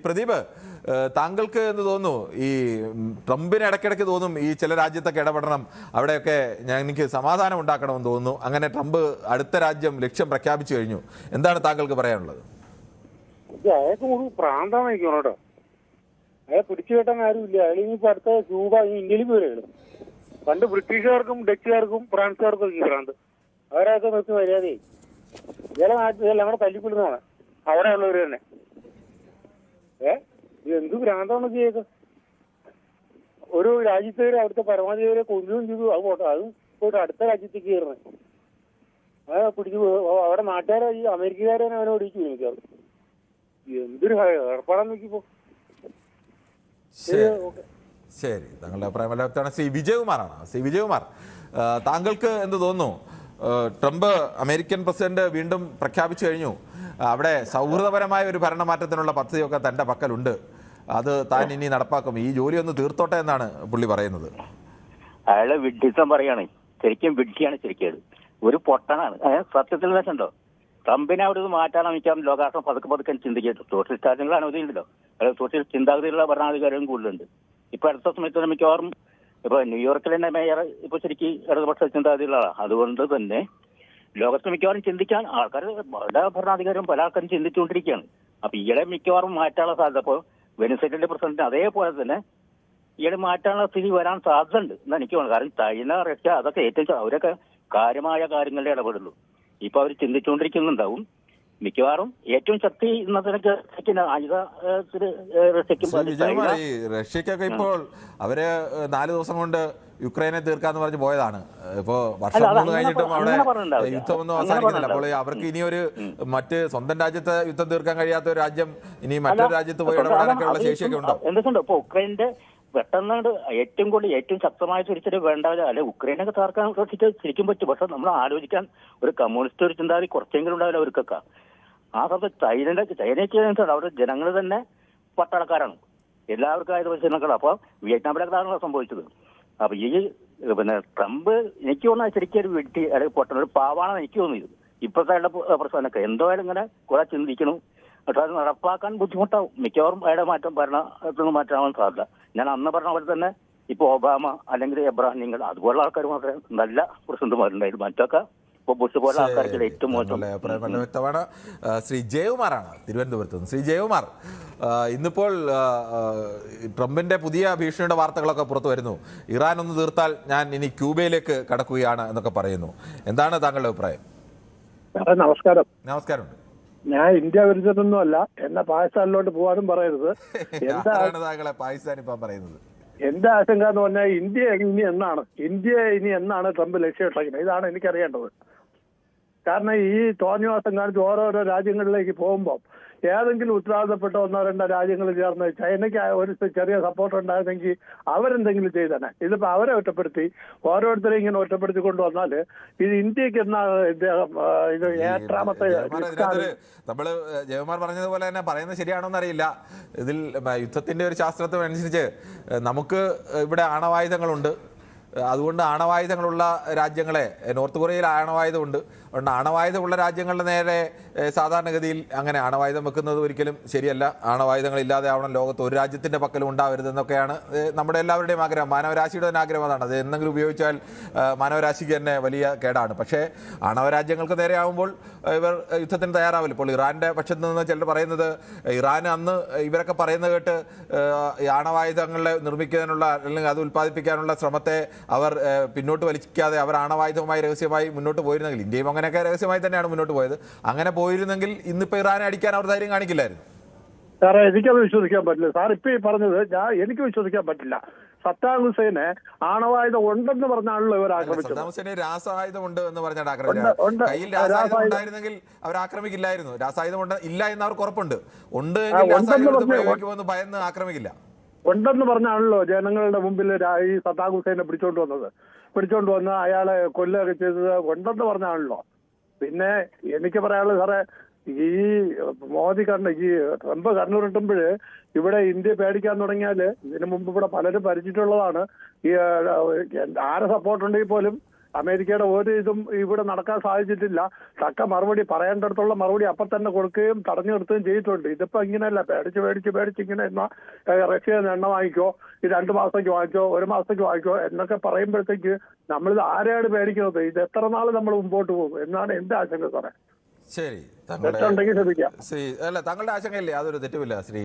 പ്രദീപ്, താങ്കൾക്ക് എന്ന് തോന്നുന്നു ഈ ട്രംപിന് ഇടയ്ക്കിടയ്ക്ക് തോന്നും ഈ ചില രാജ്യത്തൊക്കെ ഇടപെടണം, അവിടെയൊക്കെ എനിക്ക് സമാധാനം ഉണ്ടാക്കണമെന്ന് തോന്നുന്നു. അങ്ങനെ ട്രംപ് അടുത്ത രാജ്യം ലക്ഷ്യം പ്രഖ്യാപിച്ചു കഴിഞ്ഞു. എന്താണ് താങ്കൾക്ക് പറയാനുള്ളത്? അയാൾക്ക് ഒരു പ്രാന്തായിരിക്കും കേട്ടോ. അയാളെ പിടിച്ചു കെട്ടാൻ ആരുമില്ല. അയാൾ ഇനിയിപ്പോ അടുത്ത ക്യൂബ ഇന്ത്യയിൽ പോലെയാണ്. പണ്ട് ബ്രിട്ടീഷുകാർക്കും ഡച്ചുകാർക്കും ഫ്രാൻസുകാർക്കും ഒക്കെ ഭ്രാന്ത്. അവരൊക്കെ നിർത്തി മര്യാദയായി. ഇയാളെ നാട്ടിൽ ഞങ്ങളുടെ തല്ലിക്കൊള്ളുന്നതാണ് അവിടെയുള്ളവർ തന്നെ. ഇത് എന്ത് ഭ്രാന്താണ് ചെയ്ത്? ഒരു രാജ്യത്തേക്ക് അവിടുത്തെ പരമാധികാരിയെ കൊല്ലുകയും ചെയ്തു. അത് പോട്ടെ, അതും പോയിട്ട് അടുത്ത രാജ്യത്തേക്ക് കയറുന്നത്. പിടിച്ചു അവിടെ നാട്ടുകാരെ ഈ അമേരിക്കക്കാരെ അവനെ ഓടിച്ചു എനിക്കത്. എന്തൊരു ഏർപ്പാടാന്ന് നോക്കിപ്പോ. ശരി, താങ്കളുടെ അഭിപ്രായം ശ്രീ വിജയകുമാറാണ്. ശ്രീ വിജയകുമാർ, താങ്കൾക്ക് എന്ത് തോന്നുന്നു? ട്രംപ് അമേരിക്കൻ പ്രസിഡന്റ് വീണ്ടും പ്രഖ്യാപിച്ചു കഴിഞ്ഞു, അവിടെ സൗഹൃദപരമായ ഒരു ഭരണമാറ്റത്തിനുള്ള പദ്ധതിയൊക്കെ തൻ്റെ പക്കലുണ്ട്, അത് താൻ ഇനി നടപ്പാക്കും, ഈ ജോലി ഒന്ന് തീർത്തോട്ടെ എന്നാണ് പുള്ളി പറയുന്നത്. അയാളെ വിഡ്ഢിത്തം പറയാണ്. ശരിക്കും വിഡ്ഢിയാണ്. ശരിക്കും ഒരു പൊട്ടനാണ്. സത്യത്തിൽ വെച്ചുണ്ടോ ട്രംപിനെ അവിടെ നിന്ന് മാറ്റാൻ മിക്കവാറും ലോകാശ്രം പതുക്കെ ചിന്തിക്കും. സോഷ്യലിസ്റ്റ് രാജ്യങ്ങളാണ് ഇതിലുണ്ടല്ലോ. അതായത് സോഷ്യലിസ്റ്റ് ചിന്താഗതിയിലുള്ള ഭരണാധികാരികളും കൂടുതലുണ്ട്. ഇപ്പൊ അടുത്ത സമയത്ത് മിക്കവാറും ഇപ്പൊ ന്യൂയോർക്കിൽ തന്നെ മേയർ ഇപ്പൊ ശരിക്കും ഇടതുപക്ഷ ചിന്താഗതിയിലുള്ള ആളാണ്. അതുകൊണ്ട് തന്നെ ലോകത്ത് മിക്കവാറും ചിന്തിക്കാൻ ആൾക്കാർ പല ഭരണാധികാരികളും പല ആൾക്കാരും ചിന്തിച്ചുകൊണ്ടിരിക്കുകയാണ്. അപ്പൊ ഈയിടെ മിക്കവാറും മാറ്റാനുള്ള സാധ്യത, ഇപ്പോൾ വെനിസ്വേലയിലെ പ്രസിഡന്റ് അതേപോലെ തന്നെ ഈയിടെ മാറ്റാനുള്ള സ്ഥിതി വരാൻ സാധ്യത ഉണ്ട് എന്ന് എനിക്ക് തോന്നുന്നു. കാരണം ചൈന, റഷ്യ അതൊക്കെ ഏറ്റവും അവരൊക്കെ കാര്യമായ കാര്യങ്ങളിലേ ഇടപെടുള്ളൂ. ഇപ്പൊ അവർ ചിന്തിച്ചുകൊണ്ടിരിക്കുന്നുണ്ടാവും. മിക്കവാറും ഏറ്റവും ശക്തി ഇന്നത്തെ ആയുധ റഷ്യക്കൊക്കെ ഇപ്പോൾ അവര് 4 ദിവസം കൊണ്ട് യുക്രൈനെ തീർക്കാന്ന് പറഞ്ഞ് പോയതാണ്. ഇപ്പോ വർഷം 3 കഴിഞ്ഞിട്ടും അവിടെ യുദ്ധമൊന്നും അവസാനിക്കുന്നില്ല. അപ്പോൾ അവർക്ക് ഇനിയൊരു മറ്റ് സ്വന്തം രാജ്യത്ത് യുദ്ധം തീർക്കാൻ കഴിയാത്ത ഒരു രാജ്യം ഇനി മറ്റൊരു രാജ്യത്ത് പോയി ഇടപെടാനൊക്കെ ഉള്ള ശേഷിയൊക്കെ ഉണ്ടോ? എന്തുണ്ടോ ഇപ്പൊ ഉക്രൈന്റെ പെട്ടെന്ന് ഏറ്റവും കൂടുതൽ ഏറ്റവും ശക്തമായ തിരിച്ചടി വേണ്ടാവില്ല. അല്ലെ ഉക്രൈനൊക്കെ തകർക്കാൻ ശരിക്കും പറ്റും. പക്ഷെ നമ്മൾ ആലോചിക്കാൻ ഒരു കമ്മ്യൂണിസ്റ്റ് ഒരു ചിന്താഗതി കുറച്ചെങ്കിലും ഉണ്ടാവില്ല അവർക്കൊക്കെ. ആ സമയത്ത് ചൈനയ്ക്ക് അവിടെ ജനങ്ങൾ തന്നെ പട്ടാളക്കാരാണ്. എല്ലാവർക്കും ആയത് പ്രശ്നങ്ങളാണ്. അപ്പോൾ വിയറ്റ്നാമിലൊക്കെ സംഭവിച്ചത്. അപ്പൊ ഈ ട്രംപ് എനിക്ക് തോന്നുന്നത് ശരിക്കും ഒരു വെട്ടി അല്ലെങ്കിൽ പൊട്ടൻ ഒരു പാവാണെന്ന് എനിക്ക് തോന്നിയത്. ഇപ്പോഴത്തെ പ്രശ്നമൊക്കെ എന്തായാലും ഇങ്ങനെ കുറെ ചിന്തിക്കണം. പക്ഷെ അത് നടപ്പാക്കാൻ ബുദ്ധിമുട്ടാവും. മിക്കവാറും അയാളുടെ ഭരണത്തിൽ നിന്ന് മാറ്റാൻ സാധ്യത. ഞാൻ അന്ന് പറഞ്ഞ പോലെ തന്നെ ഇപ്പൊ ഒബാമ അല്ലെങ്കിൽ എബ്രഹാം ലിങ്കൺ അതുപോലുള്ള ആൾക്കാർ മാത്രമേ നല്ല പ്രസിഡന്റുമാരുണ്ടായിരുന്നു. മറ്റൊക്കെ ഇപ്പൊ ബുഷ് പോലുള്ള ആൾക്കാർക്ക് ഏറ്റവും മോശം. വ്യക്തമാണ്. ശ്രീ ജയകുമാറാണ് തിരുവനന്തപുരത്ത് നിന്ന്. ശ്രീ ജയകുമാർ, ഇന്നിപ്പോൾ ട്രംപിന്റെ പുതിയ ഭീഷണിയുടെ വാർത്തകളൊക്കെ പുറത്തു വരുന്നു. ഇറാൻ ഒന്ന് തീർത്താൽ ഞാൻ ഇനി ക്യൂബയിലേക്ക് കടക്കുകയാണ് എന്നൊക്കെ പറയുന്നു. എന്താണ് താങ്കളുടെ അഭിപ്രായം? നമസ്കാരം. നമസ്കാരം. ഞാൻ ഇന്ത്യ വിരുദ്ധനൊന്നും അല്ല. എന്നെ പാകിസ്ഥാനിലോട്ട് പോകാനും പറയരുത്. താങ്കളെ പാകിസ്ഥാൻ ഇപ്പം പറയുന്നത് എന്റെ ആശങ്ക എന്ന് പറഞ്ഞാൽ ഇന്ത്യ ഇനി എന്നാണ് ട്രംപ് ലക്ഷ്യമിട്ടിരിക്കുന്നത്? ഇതാണ് എനിക്കറിയേണ്ടത്. കാരണം ഈ തോന്നിവാസം കാണിച്ച് ഓരോരോ രാജ്യങ്ങളിലേക്ക് പോകുമ്പോൾ ഏതെങ്കിലും ഉത്തരവാദിത്തപ്പെട്ട 1-2 രാജ്യങ്ങൾ ചേർന്ന് ചൈനയ്ക്ക് ഒരു ചെറിയ സപ്പോർട്ട് ഉണ്ടായിരുന്നെങ്കിൽ അവരെന്തെങ്കിലും ചെയ്തേനെ. ഇതിപ്പോ അവരെ ഒറ്റപ്പെടുത്തി ഓരോരുത്തരെയും ഇങ്ങനെ ഒറ്റപ്പെടുത്തി കൊണ്ടുവന്നാൽ ഇത് ഇന്ത്യക്ക് എന്നാണ് ഇത് ഏഴാമത്തെ. നമ്മള് ജയകുമാർ പറഞ്ഞതുപോലെ തന്നെ പറയുന്നത് ശരിയാണോന്ന് അറിയില്ല. ഇതിൽ യുദ്ധത്തിന്റെ ഒരു ശാസ്ത്രത്വം അനുസരിച്ച് നമുക്ക് ഇവിടെ ആണവായുധങ്ങളുണ്ട്. അതുകൊണ്ട് ആണവായുധങ്ങളുള്ള രാജ്യങ്ങളെ, നോർത്ത് കൊറിയയിൽ ആണവായുധമുണ്ട്, അതുകൊണ്ട് ആണവായുധമുള്ള രാജ്യങ്ങളുടെ നേരെ സാധാരണഗതിയിൽ അങ്ങനെ ആണവായുധം വെക്കുന്നത് ഒരിക്കലും ശരിയല്ല. ആണവായുധങ്ങളില്ലാതെ ആവണം ലോകത്ത് ഒരു രാജ്യത്തിൻ്റെ പക്കലും ഉണ്ടാവരുതെന്നൊക്കെയാണ് നമ്മുടെ എല്ലാവരുടെയും ആഗ്രഹം. മാനവരാശിയുടെ തന്നെ ആഗ്രഹം അതാണ്. അത് എന്തെങ്കിലും ഉപയോഗിച്ചാൽ മാനവരാശിക്ക് തന്നെ വലിയ കേടാണ്. പക്ഷേ ആണവരാജ്യങ്ങൾക്ക് നേരെ ആകുമ്പോൾ ഇവർ യുദ്ധത്തിന് തയ്യാറാവില്ല. ഇപ്പോൾ ഇറാൻ്റെ പക്ഷത്ത് നിന്ന് ചിലർ പറയുന്നത് ഇറാൻ അന്ന് ഇവരൊക്കെ പറയുന്നത് കേട്ട് ആണവായുധങ്ങളെ നിർമ്മിക്കുന്നതിനുള്ള അല്ലെങ്കിൽ അത് ഉൽപ്പാദിപ്പിക്കാനുള്ള ശ്രമത്തെ അവർ പിന്നോട്ട് വലിക്കാതെ അവർ ആണവായുധവുമായി രഹസ്യമായി മുന്നോട്ട് പോയിരുന്നെങ്കിൽ, ഇന്ത്യയും അങ്ങനെയൊക്കെ രഹസ്യമായി തന്നെയാണ് മുന്നോട്ട് പോയത്, അങ്ങനെ പോയിരുന്നെങ്കിൽ ഇന്നിപ്പോൾ ഇറാനെ അടിക്കാൻ അവർ ധൈര്യം കാണിക്കില്ലായിരുന്നു. സാറേ എനിക്കത് വിശ്വസിക്കാൻ പറ്റില്ല. സാർ ഇപ്പൊ ഈ പറഞ്ഞത് എനിക്ക് വിശ്വസിക്കാൻ പറ്റില്ല. സദ്ദാം ഹുസൈന് ആണവായുധം ഉണ്ടെന്ന് പറഞ്ഞാണല്ലോ ഇവർ ആക്രമിച്ചത്. സദ്ദാം ഹുസൈന് രാസായുധം ഉണ്ട് എന്ന് പറഞ്ഞാണ് ആക്രമിച്ചത്. കയ്യിൽ രാസായുധം ഉണ്ടായിരുന്നെങ്കിൽ അവർ ആക്രമിക്കില്ലായിരുന്നു. രാസായുധം ഇല്ല എന്ന് അവർക്ക് ഉറപ്പുണ്ട്. ഉണ്ട് എങ്കിൽ ഭയന്ന് ആക്രമിക്കില്ല. ഉണ്ടെന്ന് പറഞ്ഞാണല്ലോ ജനങ്ങളുടെ മുമ്പിൽ ഈ സദ്ദാം ഹുസൈനെ പിടിച്ചോണ്ട് വന്ന് അയാളെ കൊല്ലുകയൊക്കെ ചെയ്തത്. ഉണ്ടെന്ന് പറഞ്ഞാണല്ലോ. പിന്നെ എനിക്ക് പറയാനുള്ളത് സാറേ, ഈ മോദി ഈ ട്രംപ് കണ്ണുരുട്ടുമ്പോൾ ഇവിടെ ഇന്ത്യ പേടിക്കാൻ തുടങ്ങിയാൽ ഇതിനു മുമ്പ് ഇവിടെ പലരും ഭരിച്ചിട്ടുള്ളതാണ്. ഈ ആരെ സപ്പോർട്ട് ഉണ്ടെങ്കിൽ പോലും അമേരിക്കയുടെ ഒരു ഇതും ഇവിടെ നടക്കാൻ സാധിച്ചിട്ടില്ല. തക്ക മറുപടി പറയേണ്ടടുത്തുള്ള മറുപടി അപ്പം തന്നെ കൊടുക്കുകയും തടഞ്ഞു നിർത്തുകയും ചെയ്തിട്ടുണ്ട്. ഇതിപ്പോ ഇങ്ങനെയല്ല, പേടിച്ച് ഇങ്ങനെ എന്നാ റഷ്യ എണ്ണ വാങ്ങിക്കോ, ഇത് 2 മാസത്തേക്ക് വാങ്ങിക്കോ, 1 മാസത്തേക്ക് വാങ്ങിക്കോ എന്നൊക്കെ പറയുമ്പോഴത്തേക്ക് നമ്മളിത് ആരെയാണ് പേടിക്കുന്നത്? ഇത് എത്ര നാൾ നമ്മൾ മുമ്പോട്ട് പോകും എന്നാണ് എന്റെ ആശങ്ക സാറേ. ശരി, തെറ്റുണ്ടെങ്കിൽ ശ്രമിക്കാം. താങ്കളുടെ ആശങ്കയില്ലേ? യാതൊരു തെറ്റുമില്ല ശ്രീ